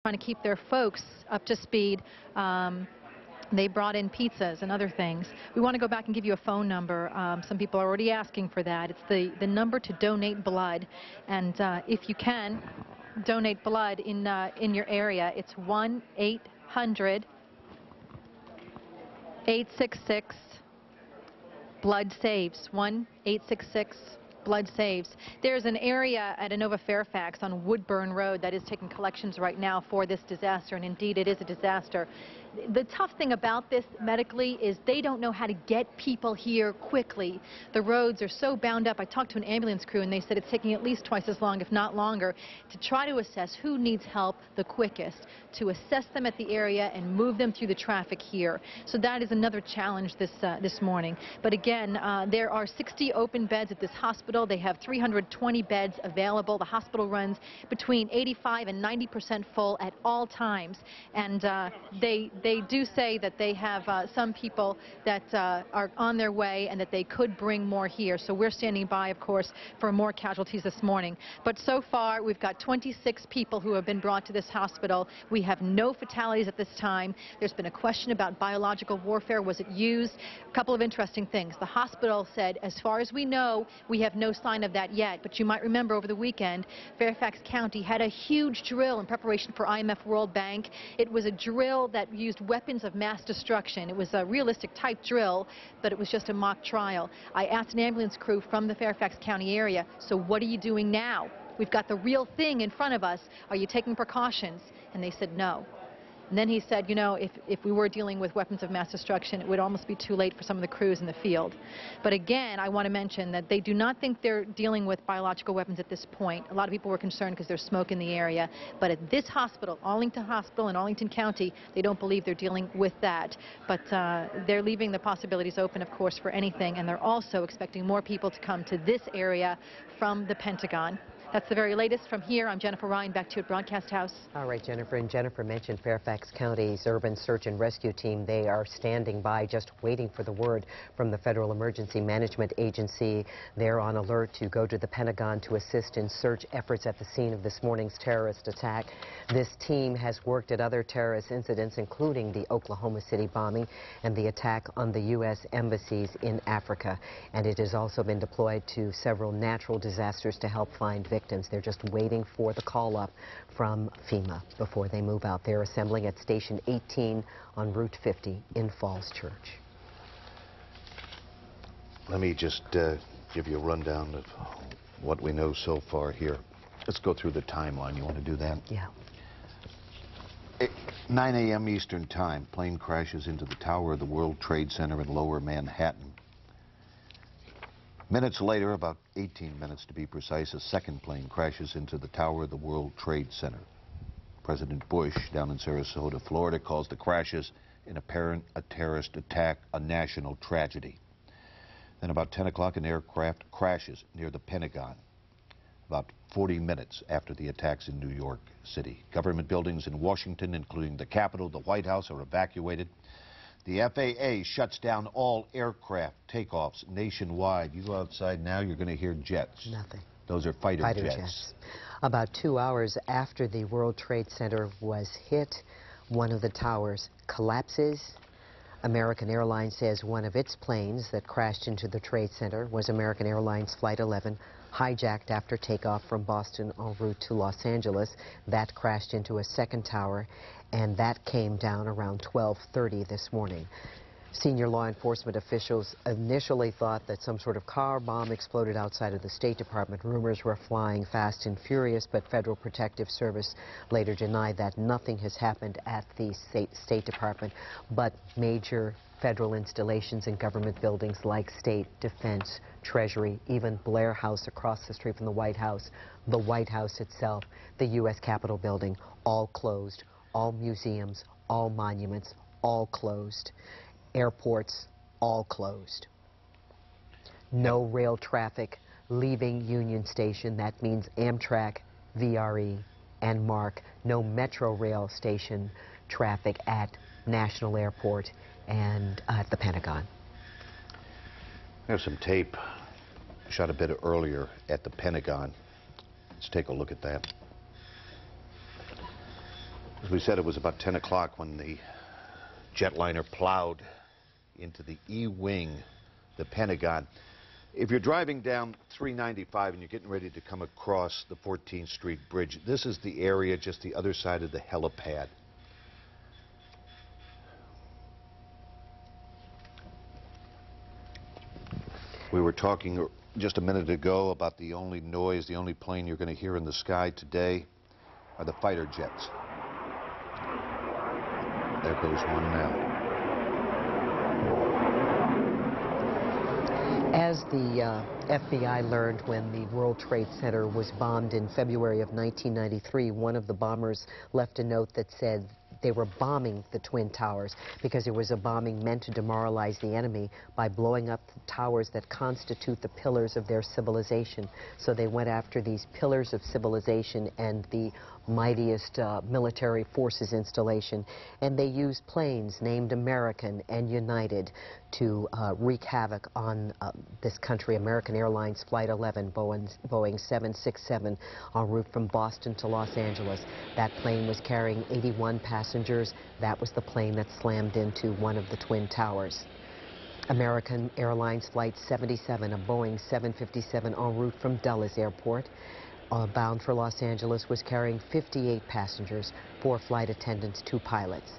trying to keep their folks up to speed. They brought in pizzas and other things. We want to go back and give you a phone number. Some people are already asking for that. It's the number to donate blood. And if you can, donate blood in your area. It's 1-800-866-Blood Saves. 1-866 Blood Saves. There's an area at Inova Fairfax on Woodburn Road that is taking collections right now for this disaster, and indeed it is a disaster. The tough thing about this medically is they don't know how to get people here quickly. The roads are so bound up. I talked to an ambulance crew and they said it's taking at least twice as long, if not longer, to try to assess who needs help the quickest, to assess them at the area and move them through the traffic here. So that is another challenge this morning. But again, there are 60 open beds at this hospital. They have 320 beds available. The hospital runs between 85 and 90% full at all times. And they do say that they have some people that are on their way and that they could bring more here. So we're standing by, of course, for more casualties this morning. But so far, we've got 26 people who have been brought to this hospital. We have no fatalities at this time. There's been a question about biological warfare. Was it used? A couple of interesting things. The hospital said, as far as we know, we have no sign of that yet. But you might remember over the weekend, Fairfax County had a huge drill in preparation for IMF World Bank. It was a drill that used weapons of mass destruction. It was a realistic type drill, but it was just a mock trial. I asked an ambulance crew from the Fairfax County area, so what are you doing now? We've got the real thing in front of us. Are you taking precautions? And they said no. And then he said, you know, if we were dealing with weapons of mass destruction, it would almost be too late for some of the crews in the field. But again, I want to mention that they do not think they're dealing with biological weapons at this point. A lot of people were concerned because there's smoke in the area. But at this hospital, Arlington Hospital in Arlington County, they don't believe they're dealing with that. But they're leaving the possibilities open, of course, for anything. And they're also expecting more people to come to this area from the Pentagon. That's the very latest from here. I'm Jennifer Ryan. Back to you at Broadcast House. All right, Jennifer. And Jennifer mentioned Fairfax County's Urban Search and Rescue Team. They are standing by, just waiting for the word from the Federal Emergency Management Agency. They're on alert to go to the Pentagon to assist in search efforts at the scene of this morning's terrorist attack. This team has worked at other terrorist incidents, including the Oklahoma City bombing and the attack on the U.S. embassies in Africa. And it has also been deployed to several natural disasters to help find victims. They're just waiting for the call-up from FEMA before they move out. They're assembling at Station 18 on Route 50 in Falls Church. Let me just give you a rundown of what we know so far here. Let's go through the timeline. You want to do that? Yeah. 9 a.m. Eastern Time, plane crashes into the tower of the World Trade Center in Lower Manhattan. Minutes later, about 18 minutes to be precise, a second plane crashes into the tower of the World Trade Center. President Bush, down in Sarasota, Florida, calls the crashes in apparent a terrorist attack a national tragedy. Then about 10 o'clock, an aircraft crashes near the Pentagon, about 40 minutes after the attacks in New York City. Government buildings in Washington, including the Capitol, the White House, are evacuated. The FAA shuts down all aircraft takeoffs nationwide. You go outside now, you're going to hear jets. Nothing. Those are fighter jets. About 2 hours after the World Trade Center was hit, one of the towers collapses. American Airlines says one of its planes that crashed into the Trade Center was American Airlines Flight 11, hijacked after takeoff from Boston en route to Los Angeles. That crashed into a second tower, and that came down around 12:30 this morning. Senior law enforcement officials initially thought that some sort of car bomb exploded outside of the State Department. Rumors were flying fast and furious, but Federal Protective Service later denied that. Nothing has happened at the State Department, but major federal installations and government buildings like State, Defense, Treasury, even Blair House across the street from the White House itself, the U.S. Capitol building, all closed. All museums, all monuments, all closed. Airports, all closed. No rail traffic leaving Union Station. That means Amtrak, VRE, and MARC. No Metro Rail station traffic at National Airport and at the Pentagon. There's some tape shot a bit earlier at the Pentagon. Let's take a look at that. As we said, it was about 10 o'clock when the jetliner plowed into the E-wing, the Pentagon. If you're driving down 395 and you're getting ready to come across the 14th Street Bridge, this is the area just the other side of the helipad. We were talking just a minute ago about the only noise, the only plane you're going to hear in the sky today are the fighter jets. There goes one now. As the FBI learned when the World Trade Center was bombed in February of 1993, one of the bombers left a note that said they were bombing the Twin Towers because it was a bombing meant to demoralize the enemy by blowing up the towers that constitute the pillars of their civilization. So they went after these pillars of civilization and the mightiest military forces installation, and they used planes named American and United to wreak havoc on this country. American Airlines Flight 11, Boeing 767, en route from Boston to Los Angeles. That plane was carrying 81 passengers. That was the plane that slammed into one of the Twin Towers. American Airlines Flight 77, a Boeing 757 en route from Dulles Airport, bound for Los Angeles, was carrying 58 passengers, 4 flight attendants, 2 pilots.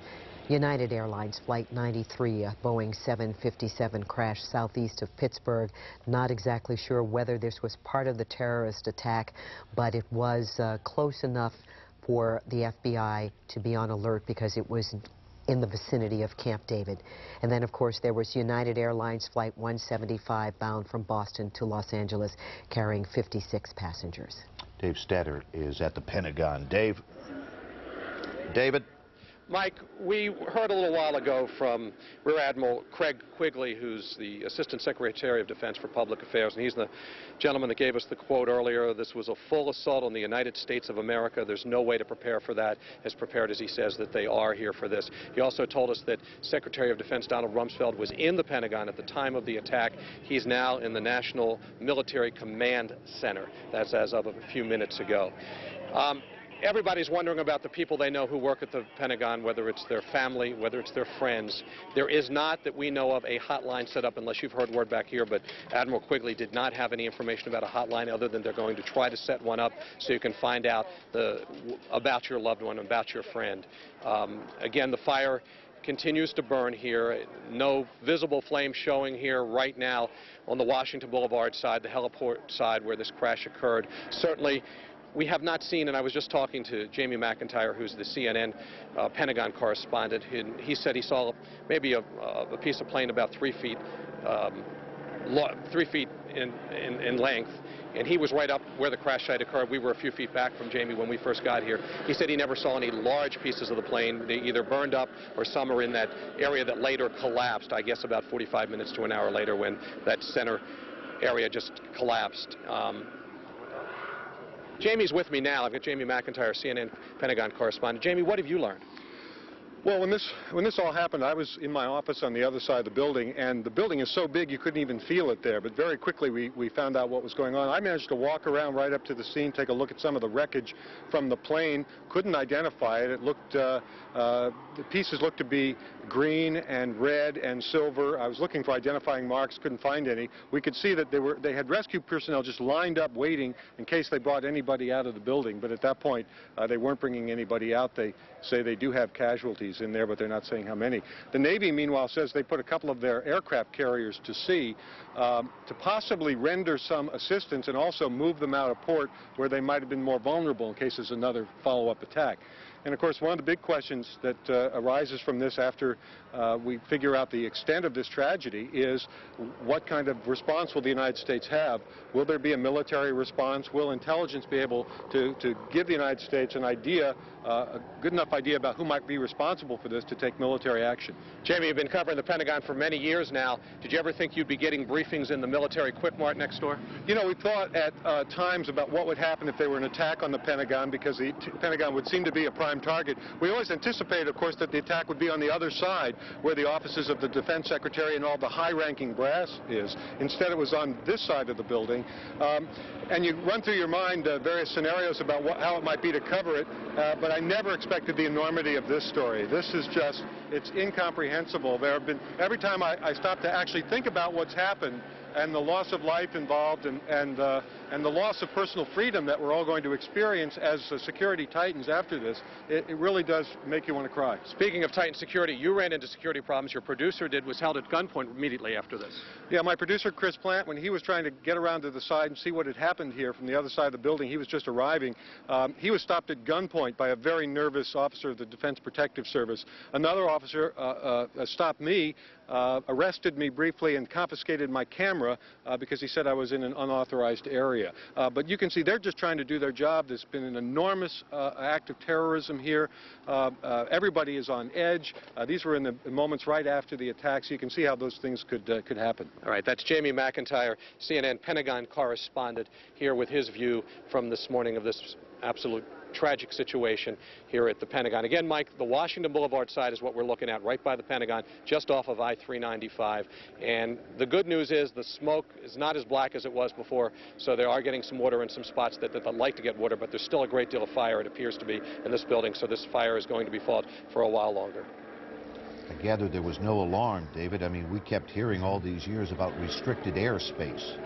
United Airlines Flight 93, a Boeing 757, crashed southeast of Pittsburgh. Not exactly sure whether this was part of the terrorist attack, but it was close enough for the FBI to be on alert because it was in the vicinity of Camp David. And then, of course, there was United Airlines Flight 175 bound from Boston to Los Angeles, carrying 56 passengers. Dave Statter is at the Pentagon. David? Mike, we heard a little while ago from Rear Admiral Craig Quigley, who's the Assistant Secretary of Defense for Public Affairs, and he's the gentleman that gave us the quote earlier. This was a full assault on the United States of America. There's no way to prepare for that, as prepared as he says that they are here for this. He also told us that Secretary of Defense Donald Rumsfeld was in the Pentagon at the time of the attack. He's now in the National Military Command Center. That's as of a few minutes ago. Everybody's wondering about the people they know who work at the Pentagon, whether it's their family, whether it's their friends. There is not, that we know of, a hotline set up, unless you've heard word back here, but Admiral Quigley did not have any information about a hotline other than they're going to try to set one up so you can find out about your loved one, about your friend. Again, the fire continues to burn here. No visible flame showing here right now on the Washington Boulevard side, the heliport side where this crash occurred. Certainly, we have not seen, and I was just talking to Jamie McIntyre, who's the CNN Pentagon correspondent, and he said he saw maybe a piece of plane about 3 feet, 3 feet in length, and he was right up where the crash site occurred. We were a few feet back from Jamie when we first got here. He said he never saw any large pieces of the plane. They either burned up or some are in that area that later collapsed, I guess about 45 minutes to an hour later, when that center area just collapsed. Jamie's with me now. I've got Jamie McIntyre, CNN Pentagon correspondent. Jamie, what have you learned? Well, when this all happened, I was in my office on the other side of the building, and the building is so big you couldn't even feel it there. But very quickly we found out what was going on. I managed to walk around right up to the scene, take a look at some of the wreckage from the plane. Couldn't identify it. It looked, the pieces looked to be green and red and silver. I was looking for identifying marks, couldn't find any. We could see that they had rescue personnel just lined up waiting in case they brought anybody out of the building. But at that point, they weren't bringing anybody out. They say they do have casualties in there, but they're not saying how many. The Navy, meanwhile, says they put a couple of their aircraft carriers to sea to possibly render some assistance and also move them out of port where they might have been more vulnerable in case there's another follow-up attack. And of course, one of the big questions that arises from this after we figure out the extent of this tragedy is what kind of response will the United States have? Will there be a military response? Will intelligence be able to give the United States an idea, a good enough idea about who might be responsible for this to take military action? Jamie, you've been covering the Pentagon for many years now. Did you ever think you'd be getting briefings in the military Quick Mart next door? You know, we thought at times about what would happen if there were an attack on the Pentagon, because the Pentagon would seem to be a prime prime target. We always anticipated, of course, that the attack would be on the other side, where the offices of the Defense Secretary and all the high-ranking brass is. Instead, it was on this side of the building. And you run through your mind various scenarios about how it might be to cover it, but I never expected the enormity of this story. This is just, it's incomprehensible. There have been, every time I stop to actually think about what's happened, and the loss of life involved, and the loss of personal freedom that we're all going to experience as security tightens after this, it really does make you want to cry. Speaking of tightened security, you ran into security problems. Your producer was held at gunpoint immediately after this. Yeah, my producer, Chris Plant, when he was trying to get around to the side and see what had happened here from the other side of the building, he was just arriving. He was stopped at gunpoint by a very nervous officer of the Defense Protective Service. Another officer stopped me, arrested me briefly, and confiscated my camera because he said I was in an unauthorized area. But you can see they're just trying to do their job. There's been an enormous act of terrorism here. Everybody is on edge. These were in the moments right after the attack, so you can see how those things could happen. All right, that's Jamie McIntyre, CNN Pentagon correspondent, here with his view from this morning of this absolute tragic situation here at the Pentagon. Again, Mike, the Washington Boulevard side is what we're looking at, right by the Pentagon, just off of I-395. And the good news is the smoke is not as black as it was before, so they are getting some water in some spots that they'd like to get water, but there's still a great deal of fire, it appears to be, in this building, so this fire is going to be fought for a while longer. I gather there was no alarm, David. I mean, we kept hearing all these years about restricted airspace.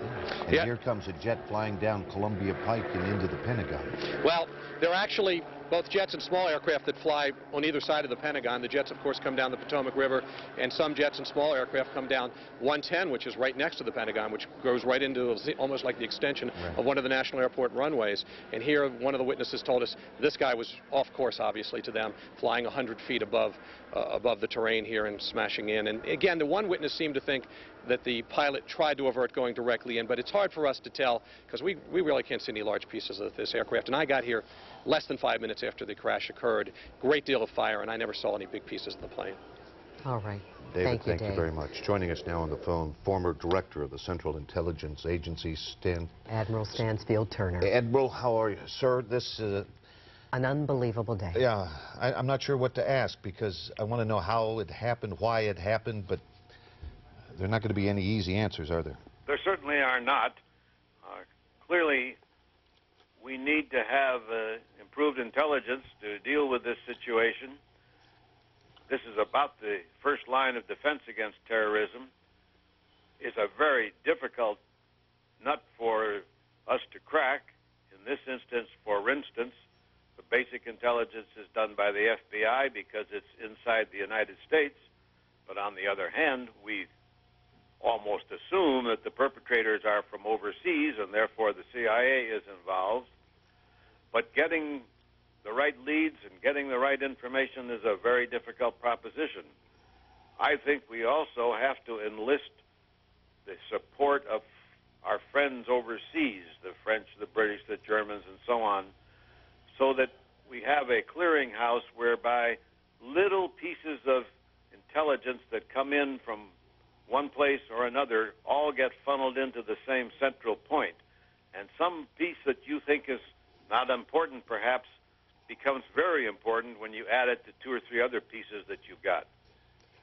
And here comes a jet flying down Columbia Pike and into the Pentagon. Well, there are actually both jets and small aircraft that fly on either side of the Pentagon. The jets, of course, come down the Potomac River, and some jets and small aircraft come down 110, which is right next to the Pentagon, which goes right into almost like the extension of one of the National Airport runways. And here, one of the witnesses told us this guy was off course, obviously, to them, flying 100 feet above the terrain here and smashing in. And again, the one witness seemed to think that the pilot tried to avert going directly in, but it's hard for us to tell because we really can't see any large pieces of this aircraft. And I got here less than 5 minutes after the crash occurred. Great deal of fire, and I never saw any big pieces of the plane. All right. David, thank you, Dave. Very much. Joining us now on the phone, former director of the Central Intelligence Agency, Admiral Stansfield Turner. Admiral, how are you? Sir, this is an unbelievable day. Yeah, I'm not sure what to ask because I want to know how it happened, why it happened, but there are not going to be any easy answers, are there? There certainly are not. Clearly, we need to have improved intelligence to deal with this situation. This is about the first line of defense against terrorism. It's a very difficult nut for us to crack. In this instance, for instance, the basic intelligence is done by the FBI because it's inside the United States. But on the other hand, we almost assume that the perpetrators are from overseas and therefore the CIA is involved. But getting the right leads and getting the right information is a very difficult proposition. I think we also have to enlist the support of our friends overseas, the French, the British, the Germans, and so on, so that we have a clearinghouse whereby little pieces of intelligence that come in from one place or another all get funneled into the same central point. And some piece that you think is not important, perhaps, becomes very important when you add it to 2 or 3 other pieces that you've got.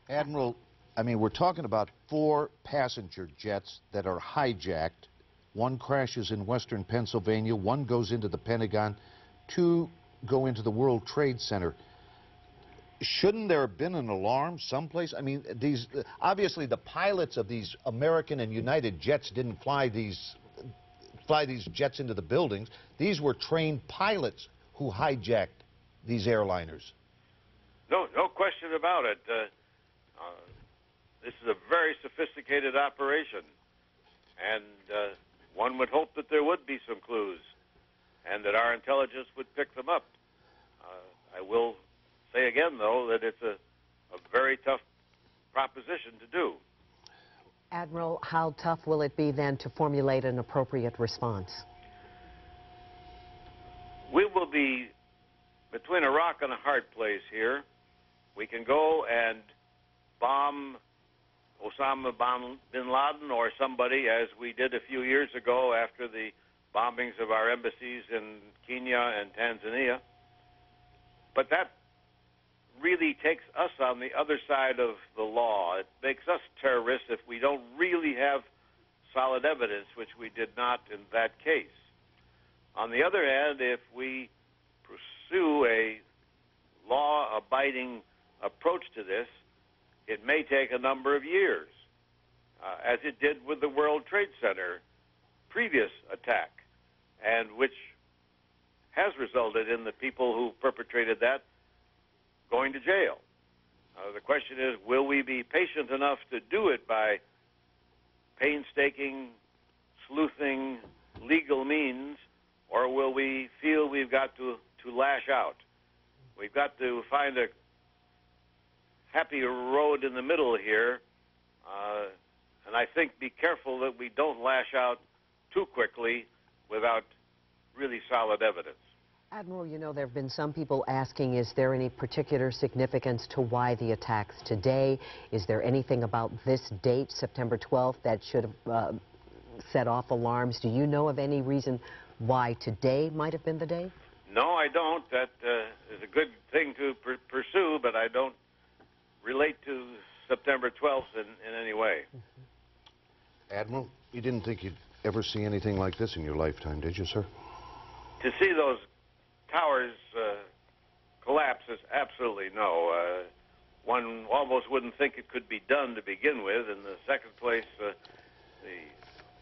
Admiral, I mean, we're talking about 4 passenger jets that are hijacked. 1 crashes in western Pennsylvania, 1 goes into the Pentagon, 2 go into the World Trade Center. Shouldn't there have been an alarm someplace? I mean, obviously the pilots of these American and United jets didn't fly these jets into the buildings. These were trained pilots who hijacked these airliners. No question about it. This is a very sophisticated operation, and one would hope that there would be some clues and that our intelligence would pick them up. I will say again, though, that it's a very tough proposition to do. Admiral, how tough will it be then to formulate an appropriate response? We will be between a rock and a hard place here. We can go and bomb Osama bin Laden or somebody, as we did a few years ago after the bombings of our embassies in Kenya and Tanzania. But that really takes us on the other side of the law. It makes us terrorists if we don't really have solid evidence, which we did not in that case. On the other hand, if we pursue a law-abiding approach to this, it may take a number of years, as it did with the World Trade Center previous attack, and which has resulted in the people who perpetrated that going to jail. The question is, will we be patient enough to do it by painstaking, sleuthing, legal means, or will we feel we've got to lash out? We've got to find a happy road in the middle here, and I think be careful that we don't lash out too quickly without really solid evidence. Admiral, you know, there have been some people asking, is there any particular significance to why the attacks today? Is there anything about this date, September 12th, that should have set off alarms? Do you know of any reason why today might have been the day? No, I don't. That is a good thing to pursue, but I don't relate to September 12th in any way. Admiral, you didn't think you'd ever see anything like this in your lifetime, did you, sir? To see those towers collapse is absolutely no. One almost wouldn't think it could be done to begin with. In the second place, the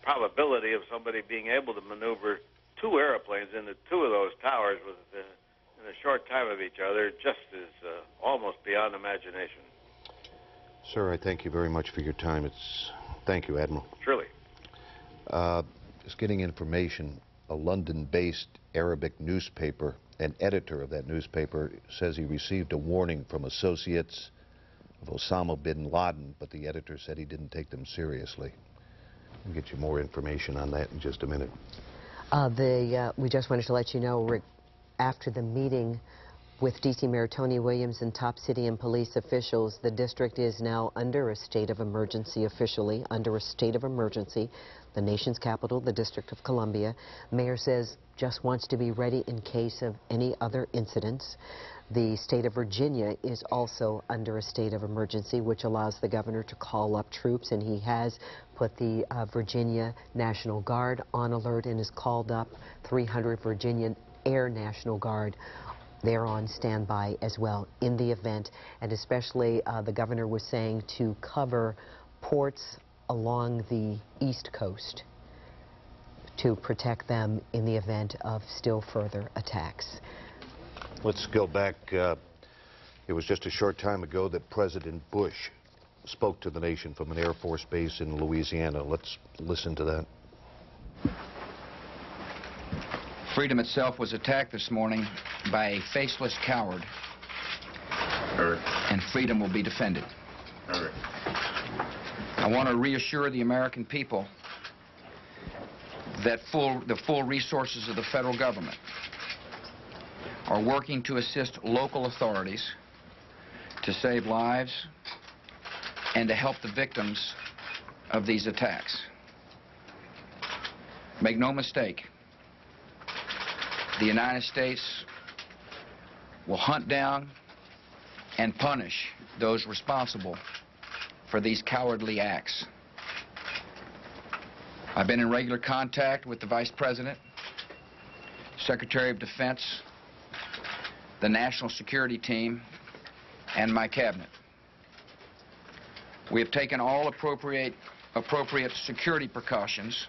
probability of somebody being able to maneuver two airplanes into two of those towers in a short time of each other just is almost beyond imagination. Sir, I thank you very much for your time. Thank you, Admiral. Surely. Just getting information, a London-based Arabic newspaper, an editor of that newspaper says he received a warning from associates of Osama bin Laden, but the editor said he didn't take them seriously. I'll get you more information on that in just a minute. We just wanted to let you know, Rick, after the meeting with D.C. Mayor Tony Williams and top city and police officials, the district is now under a state of emergency, officially under a state of emergency. The nation's capital, the District of Columbia. Mayor says just wants to be ready in case of any other incidents. The state of Virginia is also under a state of emergency, which allows the governor to call up troops, and he has put the Virginia National Guard on alert and has called up 300 Virginia Air National Guard. They're on standby as well in the event, and especially the governor was saying to cover ports along the East Coast to protect them in the event of still further attacks. Let's go back. It was just a short time ago that President Bush spoke to the nation from an Air Force base in Louisiana. Let's listen to that. Freedom itself was attacked this morning by a faceless coward, and freedom will be defended. I want to reassure the American people that the full resources of the federal government are working to assist local authorities to save lives and to help the victims of these attacks. Make no mistake, the United States will hunt down and punish those responsible for these cowardly acts. I've been in regular contact with the Vice President, Secretary of Defense, the National Security Team, and my cabinet. We have taken all appropriate security precautions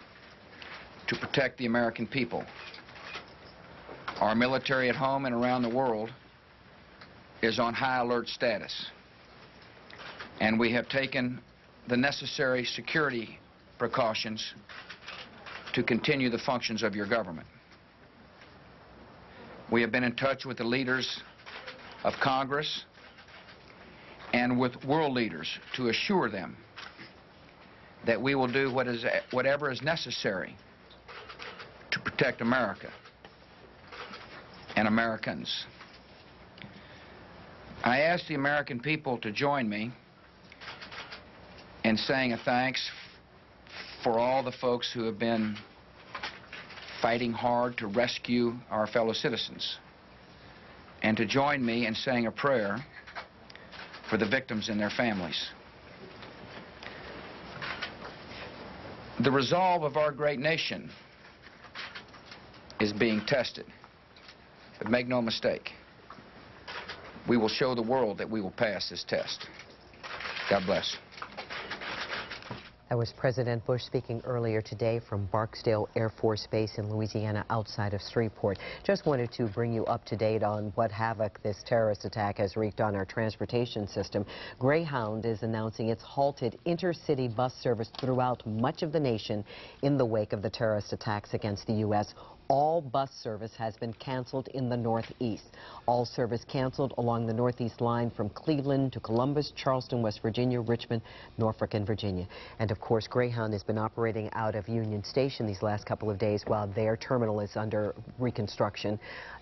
to protect the American people. Our military at home and around the world is on high alert status, and we have taken the necessary security precautions to continue the functions of your government. We have been in touch with the leaders of Congress and with world leaders to assure them that we will do whatever is necessary to protect America and Americans. I ask the American people to join me in saying a thanks for all the folks who have been fighting hard to rescue our fellow citizens. and to join me in saying a prayer for the victims and their families. The resolve of our great nation is being tested. But make no mistake, we will show the world that we will pass this test. God bless. That was President Bush speaking earlier today from Barksdale Air Force Base in Louisiana outside of Shreveport. Just wanted to bring you up to date on what havoc this terrorist attack has wreaked on our transportation system. Greyhound is announcing it's halted intercity bus service throughout much of the nation in the wake of the terrorist attacks against the U.S. All bus service has been canceled in the Northeast. All service canceled along the Northeast line from Cleveland to Columbus, Charleston, West Virginia, Richmond, Norfolk, and Virginia. And of course, Greyhound has been operating out of Union Station these last couple of days while their terminal is under reconstruction.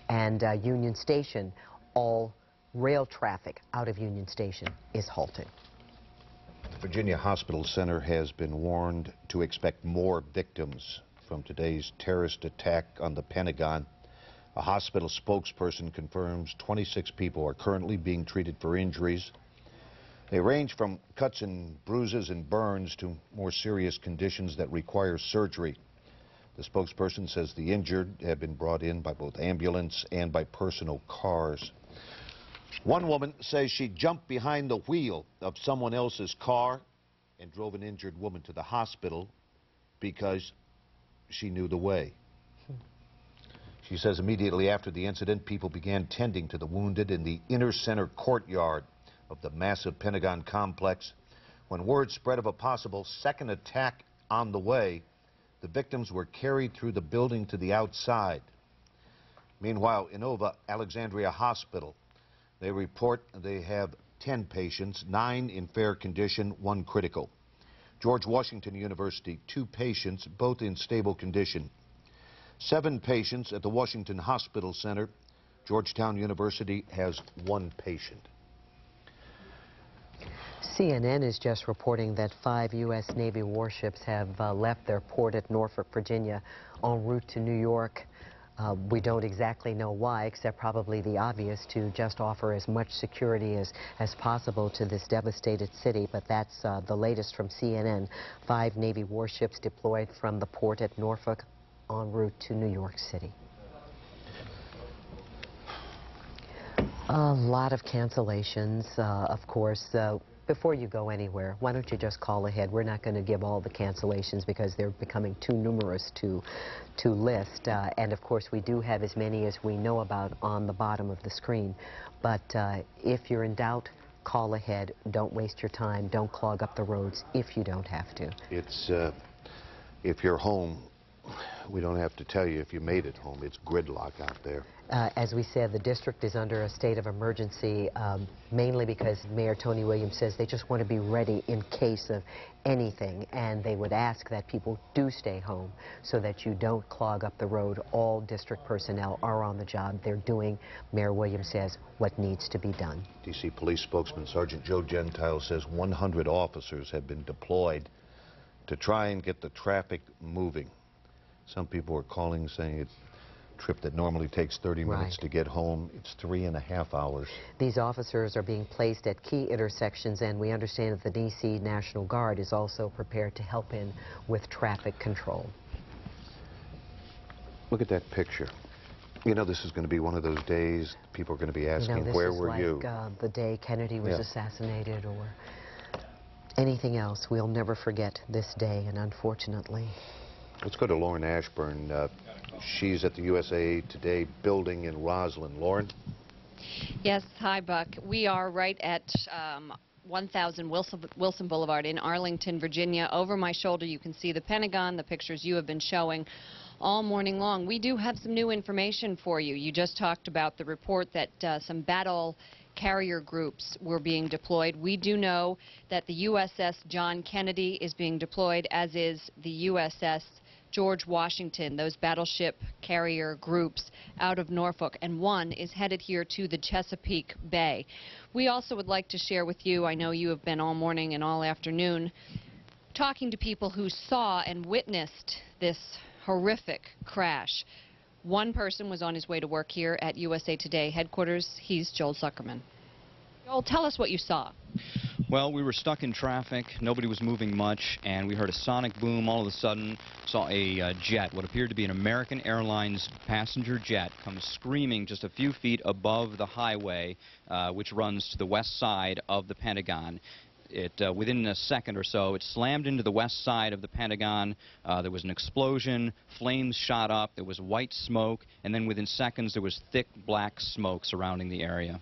And Union Station, all rail traffic out of Union Station is halted. The Virginia Hospital Center has been warned to expect more victims from today's terrorist attack on the Pentagon. A hospital spokesperson confirms 26 people are currently being treated for injuries. They range from cuts and bruises and burns to more serious conditions that require surgery. The spokesperson says the injured have been brought in by both ambulance and by personal cars. One woman says she jumped behind the wheel of someone else's car and drove an injured woman to the hospital because she knew the way. She says immediately after the incident, people began tending to the wounded in the inner center courtyard of the massive Pentagon complex. When word spread of a possible second attack on the way, the victims were carried through the building to the outside. Meanwhile, Inova Alexandria Hospital, they report they have 10 patients, 9 in fair condition, 1 critical. George Washington University, 2 patients, both in stable condition. 7 patients at the Washington Hospital Center. Georgetown University has 1 patient. CNN is just reporting that 5 U.S. Navy warships have left their port at Norfolk, Virginia, en route to New York. We don't exactly know why, except probably the obvious, to just offer as much security as possible to this devastated city. But that's the latest from CNN. 5 Navy warships deployed from the port at Norfolk en route to New York City. A lot of cancellations, of course. Before you go anywhere, why don't you just call ahead? We're not going to give all the cancellations because they're becoming too numerous to list. And of course, we do have as many as we know about on the bottom of the screen. But if you're in doubt, call ahead. Don't waste your time. Don't clog up the roads if you don't have to. It's, if you're home, we don't have to tell you if you made it home. It's gridlock out there. As we said, the district is under a state of emergency, mainly because Mayor Tony Williams says they just want to be ready in case of anything, and they would ask that people do stay home so that you don't clog up the road. All district personnel are on the job. They're doing, Mayor Williams says, what needs to be done. D.C. Police spokesman Sergeant Joe Gentile says 100 officers have been deployed to try and get the traffic moving. Some people are calling saying it's a trip that normally takes 30 minutes to get home. It's 3.5 hours. These officers are being placed at key intersections, and we understand that the D.C. National Guard is also prepared to help in with traffic control. Look at that picture. You know, this is going to be one of those days people are going to be asking, where were you? This is like the day Kennedy was assassinated or anything else. We'll never forget this day, and unfortunately. Let's go to Lauren Ashburn. She's at the USA Today building in Roslyn. Lauren? Yes, hi, Buck. We are right at 1000 Wilson Boulevard in Arlington, Virginia. Over my shoulder, you can see the Pentagon, the pictures you have been showing all morning long. We do have some new information for you. You just talked about the report that some battle carrier groups were being deployed. We do know that the USS John Kennedy is being deployed, as is the USS George Washington, those battleship carrier groups out of Norfolk, and one is headed here to the Chesapeake Bay. We also would like to share with you, I know you have been all morning and all afternoon, talking to people who saw and witnessed this horrific crash. One person was on his way to work here at USA Today headquarters. He's Joel Zuckerman. Joel, tell us what you saw. Well, we were stuck in traffic. Nobody was moving much, and we heard a sonic boom. All of a sudden, saw a jet, what appeared to be an American Airlines passenger jet, come screaming just a few feet above the highway, which runs to the west side of the Pentagon. Within a second or so, it slammed into the west side of the Pentagon. There was an explosion, flames shot up, there was white smoke, and then within seconds there was thick black smoke surrounding the area.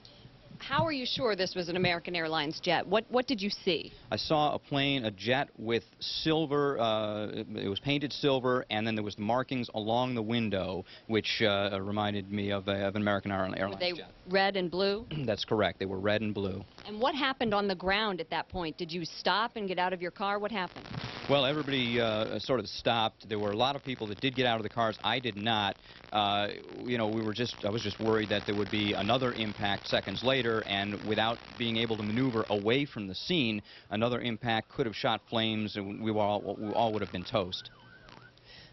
How are you sure this was an American Airlines jet? What did you see? I saw a plane, a jet with silver, it was painted silver, and then there was the markings along the window, which reminded me of an American Airlines jet. Were they red and blue? That's correct. They were red and blue. And what happened on the ground at that point? Did you stop and get out of your car? What happened? Well, everybody sort of stopped. There were a lot of people that did get out of the cars. I did not. You know, I was just worried that there would be another impact seconds later, and without being able to maneuver away from the scene, another impact could have shot flames, and we all would have been toast.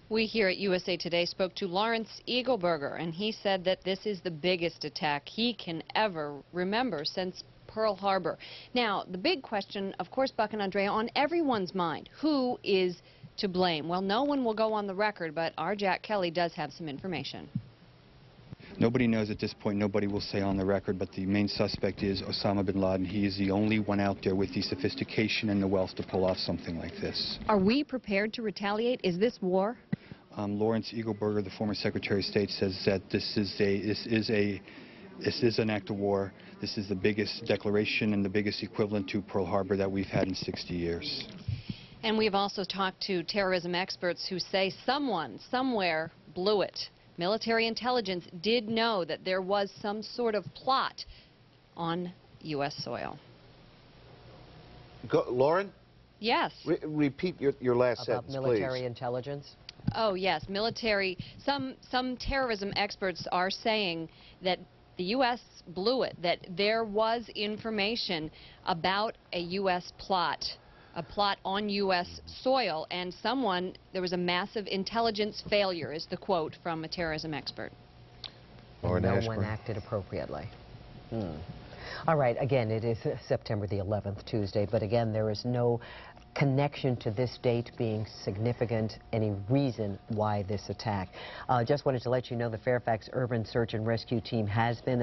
We here at USA Today spoke to Lawrence Eagleburger, and he said that this is the biggest attack he can ever remember since Pearl Harbor. Now, the big question, of course, Buck and Andrea, on everyone's mind, who is to blame? Well, no one will go on the record, but our Jack Kelly does have some information. Nobody knows at this point. Nobody will say on the record, but the main suspect is Osama bin Laden. He is the only one out there with the sophistication and the wealth to pull off something like this. Are we prepared to retaliate? Is this war? Lawrence Eagleburger, the former Secretary of State, says that this is an act of war. This is the biggest declaration and the biggest equivalent to Pearl Harbor that we've had in 60 years. And we've also talked to terrorism experts who say someone, somewhere, blew it. Military intelligence did know that there was some sort of plot on U.S. soil. Lauren? Yes. Repeat your last About sentence, military please. intelligence? Oh, yes. Military. Some terrorism experts are saying that the U.S. blew it, that there was information about a U.S. plot. A plot on U.S. soil, and there was a massive intelligence failure, is the quote from a terrorism expert. No one acted appropriately. All right, again, it is September the 11th, Tuesday, but again, there is no connection to this date being significant, any reason why this attack. Just wanted to let you know the Fairfax Urban Search and Rescue Team has been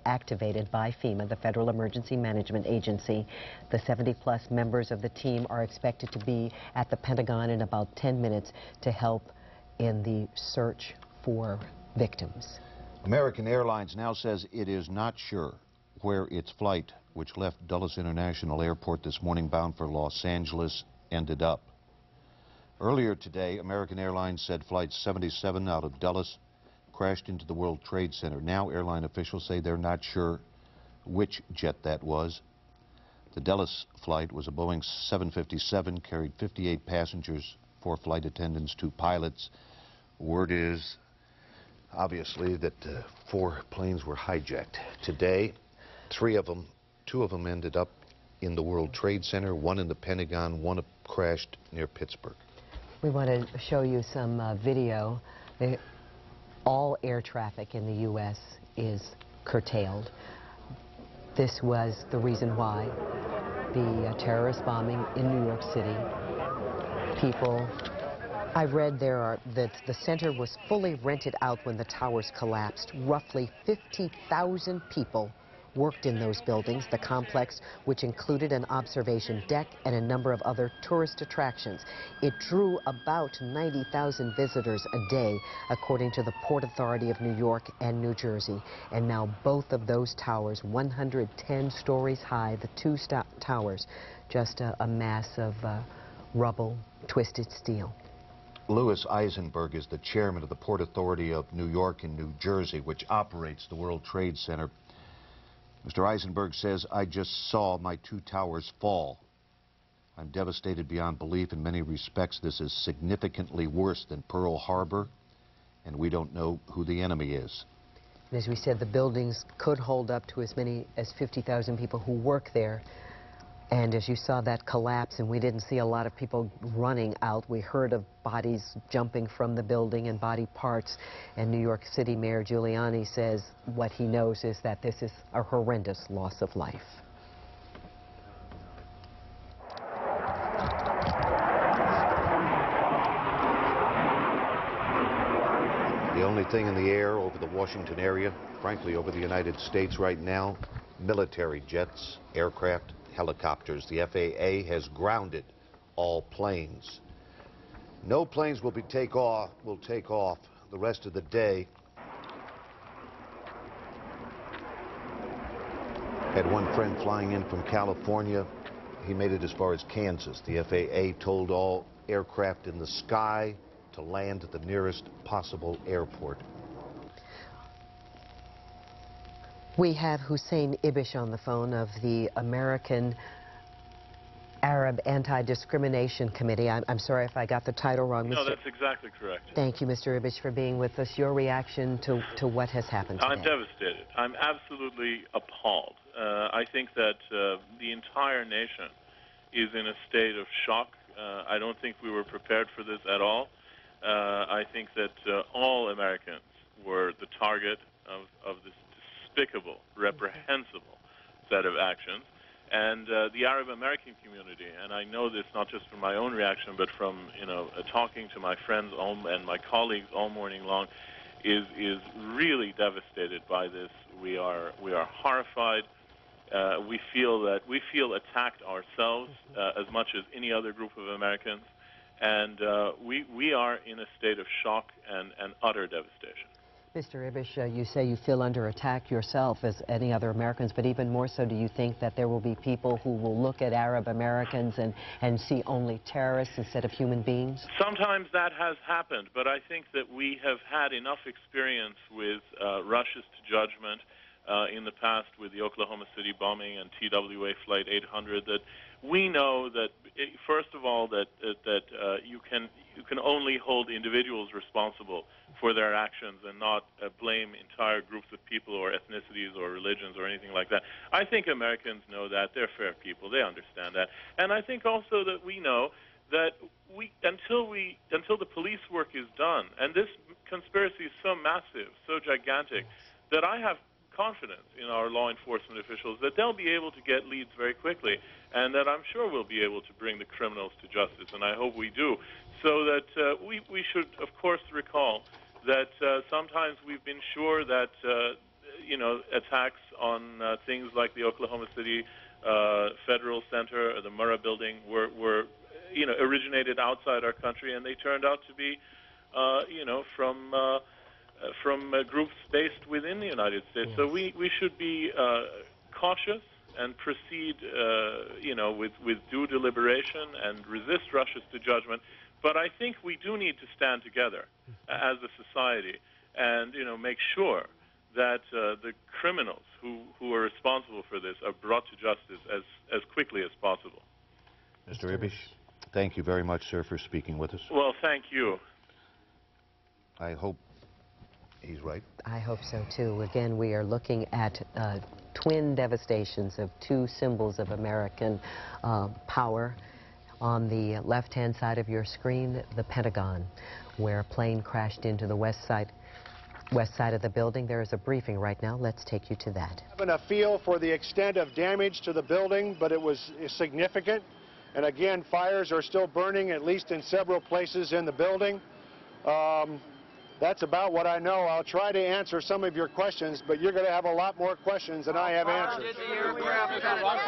activated by FEMA, the Federal Emergency Management Agency. The 70-plus members of the team are expected to be at the Pentagon in about 10 minutes to help in the search for victims. American Airlines now says it is not sure where its flight, which left Dulles International Airport this morning bound for Los Angeles, ended up. Earlier today, American Airlines said Flight 77 out of Dulles crashed into the World Trade Center. Now airline officials say they're not sure which jet that was. The Dulles flight was a Boeing 757, carried 58 passengers, 4 flight attendants, 2 pilots. Word is, obviously, that 4 planes were hijacked. Today, 2 of them ended up in the World Trade Center, 1 in the Pentagon, 1 crashed near Pittsburgh. We want to show you some video. All air traffic in the U.S. is curtailed. This was the reason why the terrorist bombing in New York City. People, I read that the center was fully rented out when the towers collapsed. Roughly 50,000 people worked in those buildings, the complex, which included an observation deck and a number of other tourist attractions. It drew about 90,000 visitors a day, according to the Port Authority of New York and New Jersey. And now both of those towers, 110 stories high, the 2 towers, just a mass of rubble, twisted steel. Louis Eisenberg is the chairman of the Port Authority of New York and New Jersey, which operates the World Trade Center. Mr. Eisenberg says, "I just saw my 2 towers fall. I'm devastated beyond belief. In many respects, this is significantly worse than Pearl Harbor, and we don't know who the enemy is." And as we said, the buildings could hold up to as many as 50,000 people who work there. And as you saw that collapse, and we didn't see a lot of people running out, we heard of bodies jumping from the building and body parts. And New York City Mayor Giuliani says what he knows is that this is a horrendous loss of life. The only thing in the air over the Washington area, frankly over the United States right now, military jets, aircraft, helicopters. The FAA has grounded all planes. No planes will take off the rest of the day. Had one friend flying in from California. He made it as far as Kansas. The FAA told all aircraft in the sky to land at the nearest possible airport. We have Hussein Ibish on the phone of the American Arab Anti-Discrimination Committee. I'm sorry if I got the title wrong. No, that's exactly correct. Thank you, Mr. Ibish, for being with us. Your reaction to what has happened today? I'm devastated. I'm absolutely appalled. I think that the entire nation is in a state of shock. I don't think we were prepared for this at all. I think that all Americans were the target of this despicable, reprehensible set of actions. And the Arab American community, and I know this not just from my own reaction, but from talking to my friends and my colleagues all morning long, is really devastated by this. We are horrified. We feel attacked ourselves as much as any other group of Americans, and we are in a state of shock and utter devastation. Mr. Ibish, you say you feel under attack yourself as any other Americans, but even more so, do you think that there will be people who will look at Arab Americans and see only terrorists instead of human beings? Sometimes that has happened, but I think that we have had enough experience with rushes to judgment in the past with the Oklahoma City bombing and TWA Flight 800 that we know that, first of all, that you can only hold individuals responsible for their actions and not blame entire groups of people or ethnicities or religions or anything like that. I think Americans know that. They're fair people. They understand that. And I think also that we know that until the police work is done, and this conspiracy is so massive, so gigantic, that I have confidence in our law enforcement officials that they'll be able to get leads very quickly, and that I'm sure we'll be able to bring the criminals to justice, and I hope we do. So that we should, of course, recall that sometimes we've been sure that attacks on things like the Oklahoma City Federal Center or the Murrah Building were originated outside our country, and they turned out to be from groups based within the United States. Yes. So we should be cautious and proceed, with due deliberation and resist rushes to judgment. But I think we do need to stand together as a society and, make sure that the criminals who are responsible for this are brought to justice as quickly as possible. Mr. Ibish, thank you very much, sir, for speaking with us. Well, thank you. I hope he's right. I hope so, too. Again, we are looking at twin devastations of two symbols of American power. On the left-hand side of your screen, the Pentagon, where a plane crashed into the west side of the building. There is a briefing right now. Let's take you to that. Having a feel for the extent of damage to the building, but it was significant. And again, fires are still burning, at least in several places in the building. That's about what I know. I'll try to answer some of your questions, but you're going to have a lot more questions than I have answers.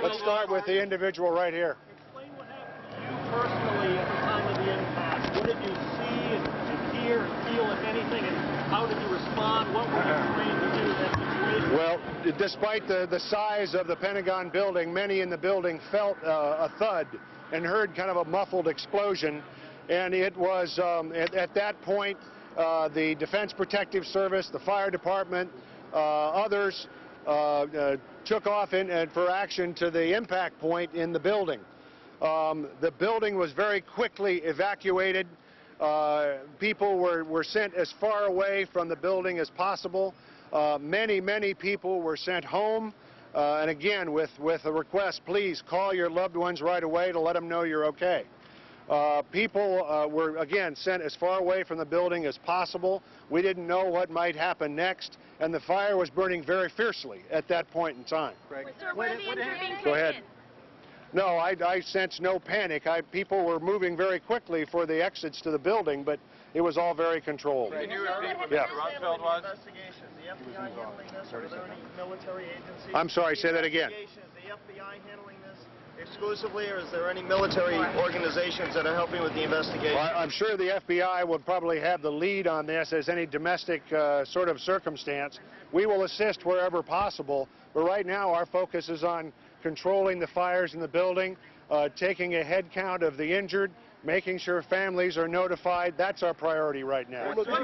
Let's start with the individual right here. Explain what happened to you personally at the time of the impact. What did you see and hear and feel, if anything, and how did you respond? What were you trained to do in that situation? Well, despite the size of the Pentagon building, many in the building felt a thud and heard kind of a muffled explosion. And it was, at that point, the Defense Protective Service, the fire department, others took off for action to the impact point in the building. The building was very quickly evacuated. People were sent as far away from the building as possible. Many people were sent home. And again, with a request, please call your loved ones right away to let them know you're okay. People were, again, sent as far away from the building as possible. We didn't know what might happen next, and the fire was burning very fiercely at that point in time. Go ahead. No, I sense no panic. People were moving very quickly for the exits to the building, but it was all very controlled. Can you repeat Yeah. Rumsfeld was? Investigation. Is the FBI handling this, or are there any military agencies? I'm sorry, say that again. Is the FBI handling this exclusively, or is there any military organizations that are helping with the investigation? Well, I'm sure the FBI would probably have the lead on this as any domestic sort of circumstance. We will assist wherever possible, but right now our focus is on controlling the fires in the building, taking a head count of the injured, making sure families are notified. That's our priority right now. Go ahead.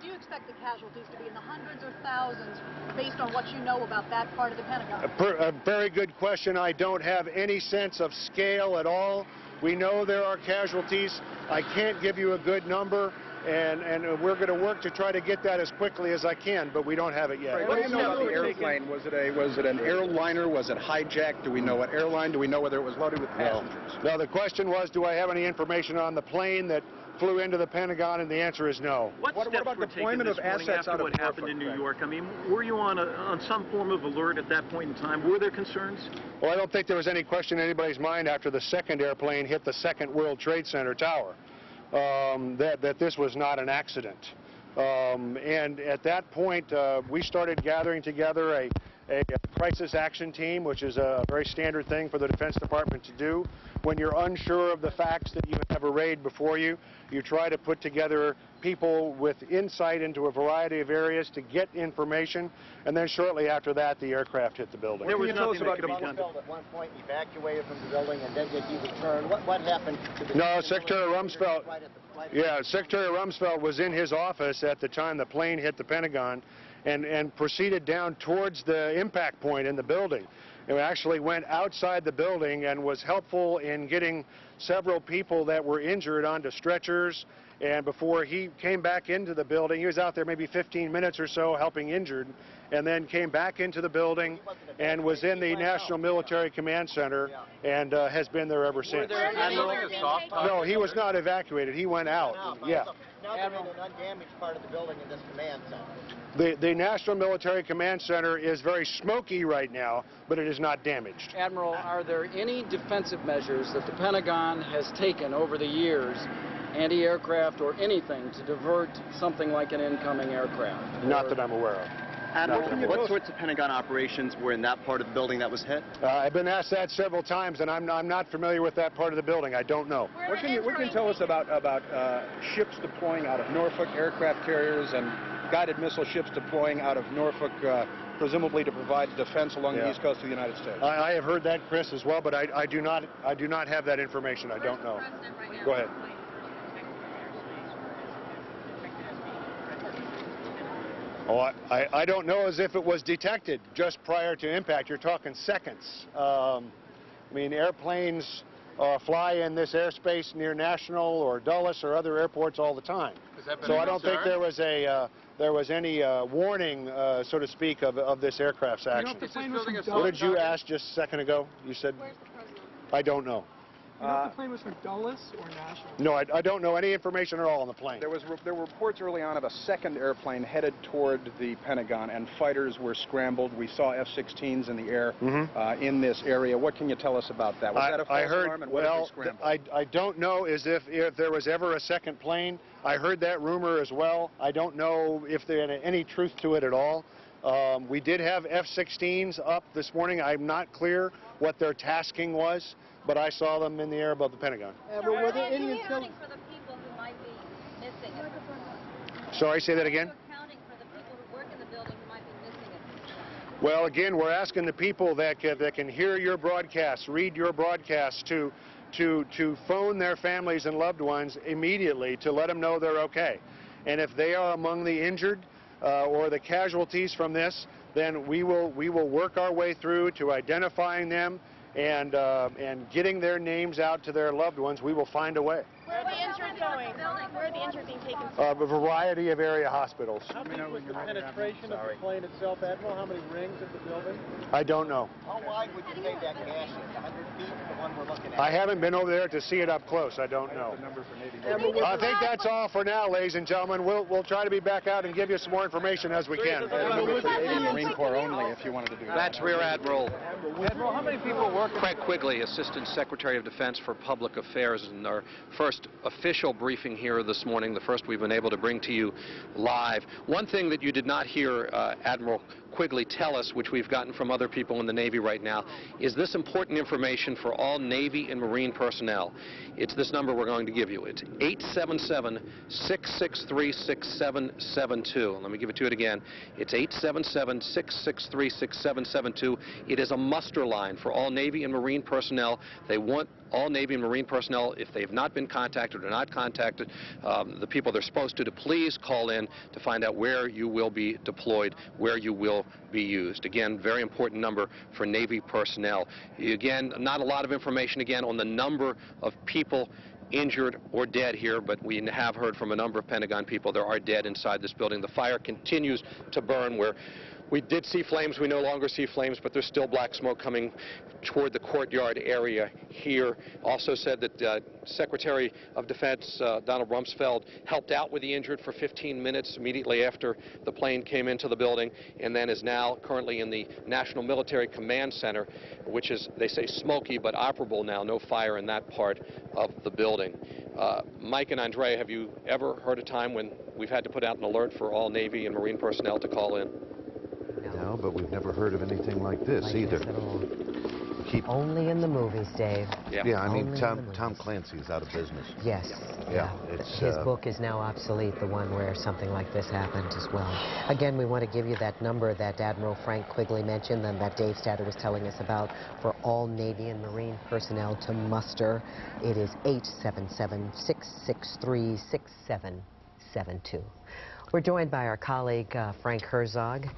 Do you expect the casualties to be in the hundreds or thousands based on what you know about that part of the Pentagon? A very good question. I don't have any sense of scale at all. We know there are casualties. I can't give you a good number, and we're going to work to try to get that as quickly as I can, but we don't have it yet. What do you know about the airplane? Was it an airliner? Was it hijacked? Do we know what airline? Do we know whether it was loaded with passengers? No, the question was, do I have any information on the plane that flew into the Pentagon, and the answer is no. What about deployment of assets out of what happened in New York? I mean, were you on some form of alert at that point in time? Were there concerns? Well, I don't think there was any question in anybody's mind after the second airplane hit the second World Trade Center tower that this was not an accident. And at that point, we started gathering together a crisis action team, which is a very standard thing for the Defense Department to do. When you're unsure of the facts that you have arrayed before you, you try to put together people with insight into a variety of areas to get information, and then shortly after that, the aircraft hit the building. There was nothing that could be done. Rumsfeld at one point evacuated from the building, and then did he return? What happened to the... No, Secretary Rumsfeld... Yeah, Secretary Rumsfeld was in his office at the time the plane hit the Pentagon and proceeded down towards the impact point in the building. It actually went outside the building and was helpful in getting several people that were injured onto stretchers. And before he came back into the building, he was out there maybe 15 minutes or so helping injured, and then came back into the building and was in the National Military Command Center and has been there ever since. No, he was not evacuated. He went out. Yeah. Now they're in an undamaged part of the building in this command center. The National Military Command Center is very smoky right now, but it is not damaged. Admiral, are there any defensive measures that the Pentagon has taken over the years, anti-aircraft or anything, to divert something like an incoming aircraft? Not that I'm aware of. Admiral, what sorts of Pentagon operations were in that part of the building that was hit? I've been asked that several times, and I'm not familiar with that part of the building. I don't know. What can you tell us about ships deploying out of Norfolk, aircraft carriers, and guided missile ships deploying out of Norfolk, presumably to provide defense along the east coast of the United States? I have heard that, Chris, as well, but I do not have that information. I don't know. Go ahead. Oh, I don't know as if it was detected just prior to impact. You're talking seconds. I mean, airplanes fly in this airspace near National or Dulles or other airports all the time. So I don't think there was any warning, so to speak, of this aircraft's action. What did you ask just a second ago? You said, I don't know. You know if the plane was from Dulles or National? No, I don't know any information at all on the plane. There were reports early on of a second airplane headed toward the Pentagon, and fighters were scrambled. We saw F-16s in the air in this area. What can you tell us about that? Was that a false alarm, and what did they scramble? I don't know as if there was ever a second plane. I heard that rumor as well. I don't know if there had any truth to it at all. We did have F-16s up this morning. I'm not clear what their tasking was, but I saw them in the air above the Pentagon. Were there any accounting for the people who might be missing it? Sorry, say that again? Accounting for the people who work in the building who might be missing it? Well, again, we're asking the people that can hear your broadcasts, read your broadcasts, to phone their families and loved ones immediately to let them know they're okay. And if they are among the injured or the casualties from this, then we will work our way through to identifying them and getting their names out to their loved ones. We will find a way. the injured going? Where are the injured being taken to? A variety of area hospitals. How big was the penetration of the plane itself, Admiral? How many rings of the building? I don't know. How wide would you say that gash is? 100 feet, the one we're looking at? I haven't been over there to see it up close. I don't know. I think that's all for now, ladies and gentlemen. We'll try to be back out and give you some more information as we can. Marine Corps only if you wanted to do that. That's Rear Admiral. Admiral, how many people work? Craig Quigley, Assistant Secretary of Defense for Public Affairs, in our first official briefing here this morning, the first we've been able to bring to you live. One thing that you did not hear Admiral Quigley tell us, which we've gotten from other people in the Navy right now, is this important information for all Navy and Marine personnel. It's this number we're going to give you. It's 877-663-6772. Let me give it to you again. It's 877-663-6772. It is a muster line for all Navy and Marine personnel. They want all Navy and Marine personnel, if they have not been contacted or not contacted the people they're supposed to please call in to find out where you will be deployed, where you will be used. Again, very important number for Navy personnel. Again, not a lot of information again on the number of people injured or dead here, but we have heard from a number of Pentagon people there are dead inside this building. The fire continues to burn. Where we did see flames, we no longer see flames, but there's still black smoke coming toward the courtyard area here. Also said that Secretary of Defense Donald Rumsfeld helped out with the injured for 15 minutes immediately after the plane came into the building, and then is now currently in the National Military Command Center, which is, they say, smoky but operable now. No fire in that part of the building. Mike and Andrea, have you ever heard a time when we've had to put out an alert for all Navy and Marine personnel to call in? No, but we've never heard of anything like this either. This at all. Only in the movies, Dave. Yeah, I mean, Tom Clancy is out of business. Yes. Yeah. It's, his book is now obsolete, the one where something like this happened as well. Again, we want to give you that number that Admiral Frank Quigley mentioned and that Dave Statter was telling us about for all Navy and Marine personnel to muster. It is 877-663-6772. We're joined by our colleague, Frank Herzog.